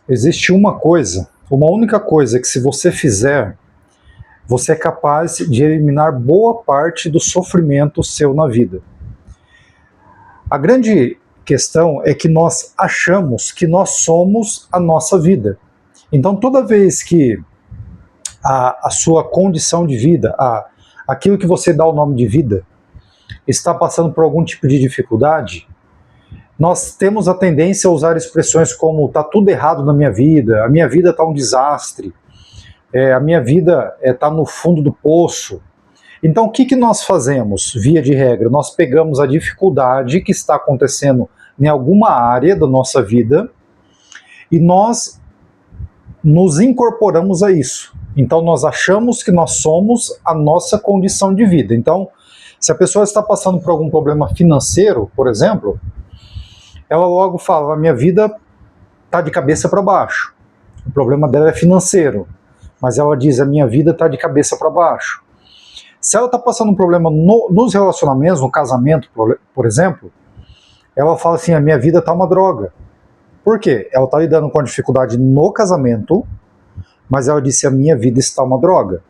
Existe uma única coisa que se você fizer, você é capaz de eliminar boa parte do sofrimento seu na vida. A grande questão é que nós achamos que nós somos a nossa vida. Então toda vez que a sua condição de vida, aquilo que você dá o nome de vida, está passando por algum tipo de dificuldade, nós temos a tendência a usar expressões como está tudo errado na minha vida, a minha vida está um desastre, a minha vida está no fundo do poço. Então o que nós fazemos, via de regra? Nós pegamos a dificuldade que está acontecendo em alguma área da nossa vida e nós nos incorporamos a isso. Então nós achamos que nós somos a nossa condição de vida. Então, se a pessoa está passando por algum problema financeiro, por exemplo, ela logo fala, a minha vida está de cabeça para baixo. O problema dela é financeiro, mas ela diz, a minha vida está de cabeça para baixo. Se ela está passando um problema nos relacionamentos, no casamento, por exemplo, ela fala assim, a minha vida está uma droga. Por quê? Ela está lidando com a dificuldade no casamento, mas ela disse, a minha vida está uma droga.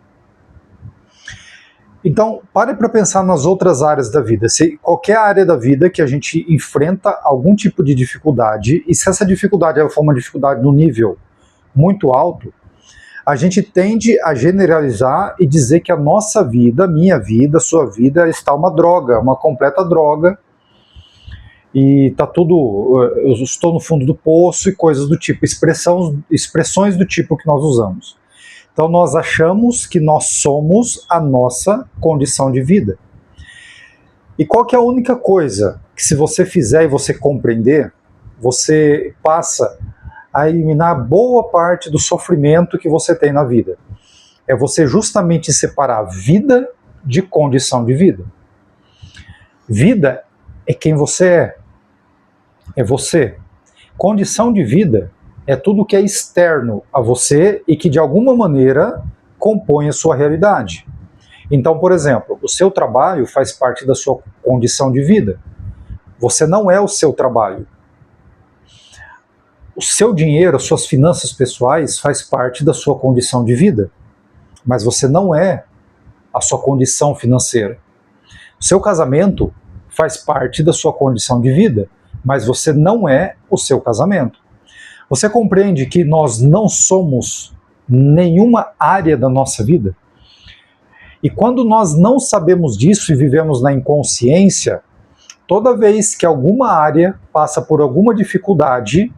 Então, pare para pensar nas outras áreas da vida. Se qualquer área da vida que a gente enfrenta algum tipo de dificuldade, e se essa dificuldade for uma dificuldade no nível muito alto, a gente tende a generalizar e dizer que a nossa vida, minha vida, sua vida está uma droga, uma completa droga, e tá tudo, eu estou no fundo do poço e coisas do tipo, expressões do tipo que nós usamos. Então nós achamos que nós somos a nossa condição de vida. E qual que é a única coisa que se você fizer e você compreender, você passa a eliminar boa parte do sofrimento que você tem na vida? É você justamente separar vida de condição de vida. Vida é quem você é. É você. Condição de vida é tudo que é externo a você e que de alguma maneira compõe a sua realidade. Então, por exemplo, o seu trabalho faz parte da sua condição de vida. Você não é o seu trabalho. O seu dinheiro, as suas finanças pessoais faz parte da sua condição de vida, mas você não é a sua condição financeira. O seu casamento faz parte da sua condição de vida, mas você não é o seu casamento. Você compreende que nós não somos nenhuma área da nossa vida? E quando nós não sabemos disso e vivemos na inconsciência, toda vez que alguma área passa por alguma dificuldade,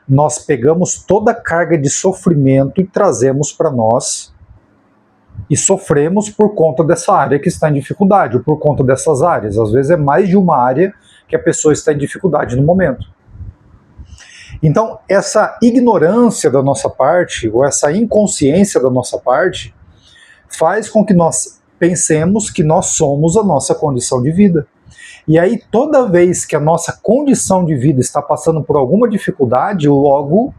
nós pegamos toda a carga de sofrimento e trazemos para nós e sofremos por conta dessa área que está em dificuldade, ou por conta dessas áreas. Às vezes é mais de uma área que a pessoa está em dificuldade no momento. Então, essa ignorância da nossa parte, ou essa inconsciência da nossa parte, faz com que nós pensemos que nós somos a nossa condição de vida. E aí, toda vez que a nossa condição de vida está passando por alguma dificuldade, logo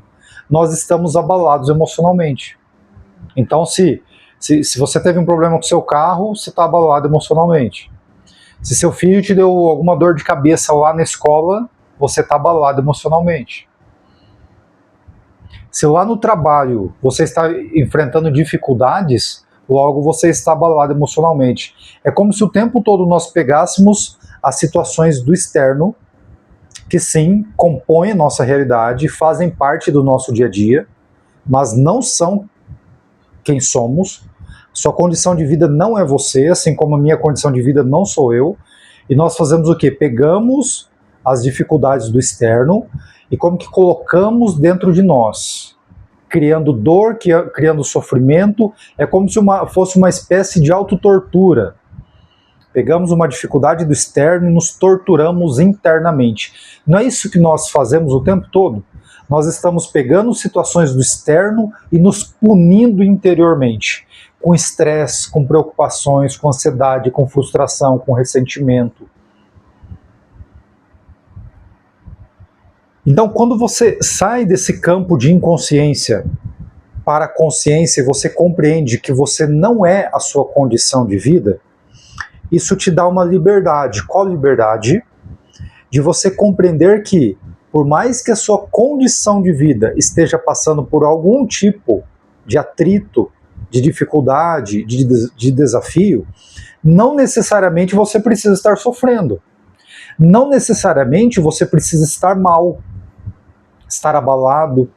nós estamos abalados emocionalmente. Então, se você teve um problema com o seu carro, você está abalado emocionalmente. Se seu filho te deu alguma dor de cabeça lá na escola, você está abalado emocionalmente. Se lá no trabalho você está enfrentando dificuldades, logo você está abalado emocionalmente. É como se o tempo todo nós pegássemos as situações do externo, que sim, compõem a nossa realidade, fazem parte do nosso dia a dia, mas não são quem somos. Sua condição de vida não é você, assim como a minha condição de vida não sou eu. E nós fazemos o quê? Pegamos as dificuldades do externo e como que colocamos dentro de nós, criando dor, criando sofrimento. É como se fosse uma espécie de autotortura. Pegamos uma dificuldade do externo e nos torturamos internamente. Não é isso que nós fazemos o tempo todo? Nós estamos pegando situações do externo e nos punindo interiormente, com estresse, com preocupações, com ansiedade, com frustração, com ressentimento. Então, quando você sai desse campo de inconsciência para a consciência e você compreende que você não é a sua condição de vida, isso te dá uma liberdade. Qual liberdade? De você compreender que por mais que a sua condição de vida esteja passando por algum tipo de atrito, de dificuldade, de desafio, não necessariamente você precisa estar sofrendo. Não necessariamente você precisa estar mal, estar abalado,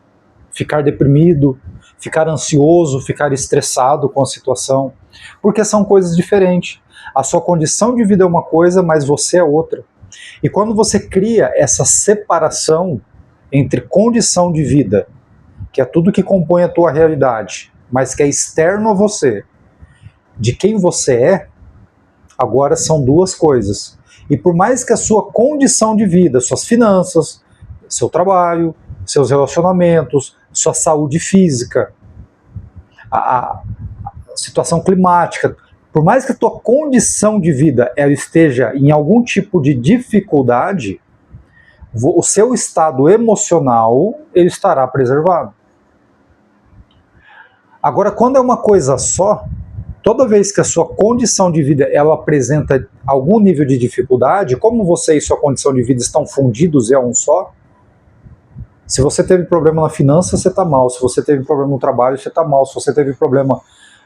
ficar deprimido, ficar ansioso, ficar estressado com a situação, porque são coisas diferentes. A sua condição de vida é uma coisa, mas você é outra. E quando você cria essa separação entre condição de vida, que é tudo que compõe a tua realidade, mas que é externo a você, de quem você é, agora são duas coisas. E por mais que a sua condição de vida, suas finanças, seu trabalho, seus relacionamentos, sua saúde física, a situação climática, por mais que a tua condição de vida ela esteja em algum tipo de dificuldade, o seu estado emocional ele estará preservado. Agora, quando é uma coisa só, toda vez que a sua condição de vida ela apresenta algum nível de dificuldade, como você e sua condição de vida estão fundidos e é um só, se você teve problema na finança, você está mal. Se você teve problema no trabalho, você está mal. Se você teve problema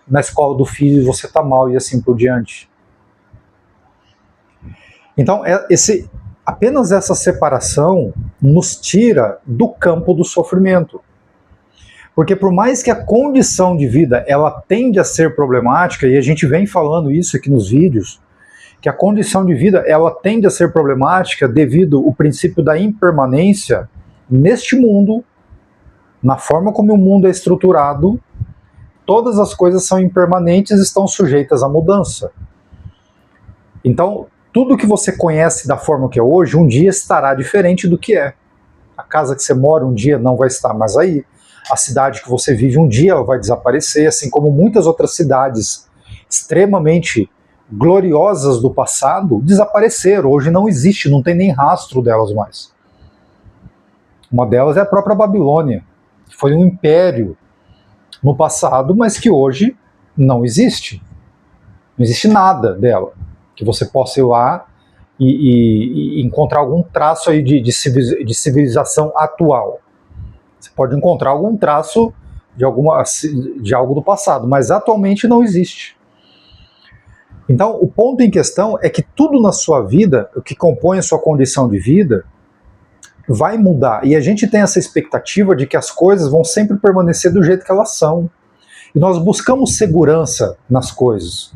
na escola do filho, você está mal e assim por diante. Então, apenas essa separação nos tira do campo do sofrimento. Porque por mais que a condição de vida ela tende a ser problemática, e a gente vem falando isso aqui nos vídeos, que a condição de vida ela tende a ser problemática devido ao princípio da impermanência neste mundo, na forma como o mundo é estruturado, todas as coisas são impermanentes e estão sujeitas à mudança. Então, tudo que você conhece da forma que é hoje, um dia estará diferente do que é. A casa que você mora um dia não vai estar mais aí. A cidade que você vive um dia ela vai desaparecer, assim como muitas outras cidades extremamente gloriosas do passado desapareceram. Hoje não existe, não tem nem rastro delas mais. Uma delas é a própria Babilônia, que foi um império no passado, mas que hoje não existe. Não existe nada dela que você possa ir lá e encontrar algum traço aí de civilização atual. Você pode encontrar algum traço de algo do passado, mas atualmente não existe. Então, o ponto em questão é que tudo na sua vida, o que compõe a sua condição de vida, vai mudar. E a gente tem essa expectativa de que as coisas vão sempre permanecer do jeito que elas são. E nós buscamos segurança nas coisas.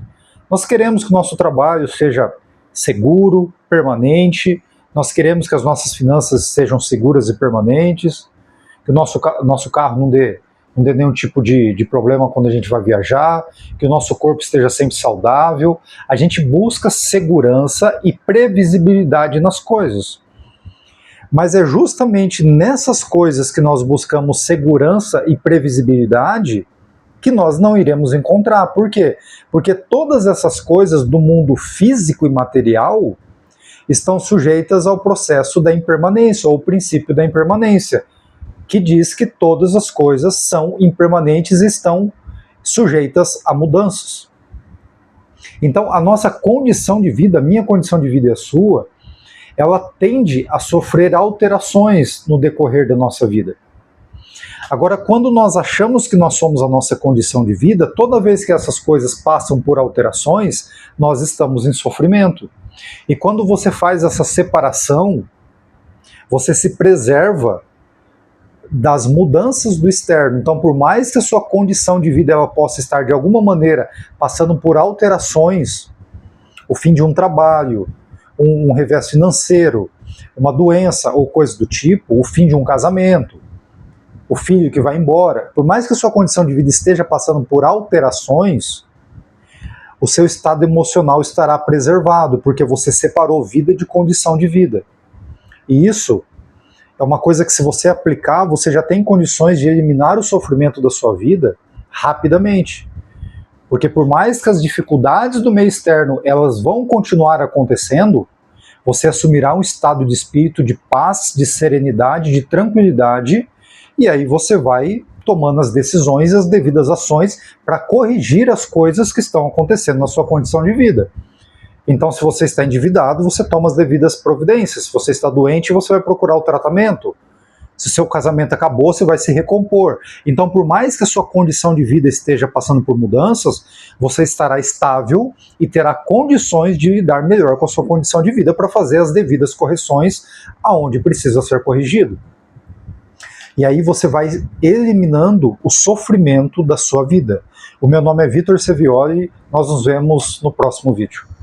Nós queremos que o nosso trabalho seja seguro, permanente. Nós queremos que as nossas finanças sejam seguras e permanentes. Que o nosso carro não dê nenhum tipo de problema quando a gente vai viajar. Que o nosso corpo esteja sempre saudável. A gente busca segurança e previsibilidade nas coisas. Mas é justamente nessas coisas que nós buscamos segurança e previsibilidade que nós não iremos encontrar. Por quê? Porque todas essas coisas do mundo físico e material estão sujeitas ao processo da impermanência, ou o princípio da impermanência, que diz que todas as coisas são impermanentes e estão sujeitas a mudanças. Então, a nossa condição de vida, a minha condição de vida e a sua, ela tende a sofrer alterações no decorrer da nossa vida. Agora, quando nós achamos que nós somos a nossa condição de vida, toda vez que essas coisas passam por alterações, nós estamos em sofrimento. E quando você faz essa separação, você se preserva das mudanças do externo. Então, por mais que a sua condição de vida ela possa estar, de alguma maneira, passando por alterações, o fim de um trabalho, um revés financeiro, uma doença ou coisa do tipo, o fim de um casamento, o filho que vai embora, por mais que a sua condição de vida esteja passando por alterações, o seu estado emocional estará preservado, porque você separou vida de condição de vida. E isso é uma coisa que, se você aplicar, você já tem condições de eliminar o sofrimento da sua vida rapidamente. Porque por mais que as dificuldades do meio externo elas vão continuar acontecendo, você assumirá um estado de espírito de paz, de serenidade, de tranquilidade, e aí você vai tomando as decisões e as devidas ações para corrigir as coisas que estão acontecendo na sua condição de vida. Então, se você está endividado, você toma as devidas providências. Se você está doente, você vai procurar o tratamento. Se seu casamento acabou, você vai se recompor. Então, por mais que a sua condição de vida esteja passando por mudanças, você estará estável e terá condições de lidar melhor com a sua condição de vida para fazer as devidas correções aonde precisa ser corrigido. E aí você vai eliminando o sofrimento da sua vida. O meu nome é Vitor Sevioli, nós nos vemos no próximo vídeo.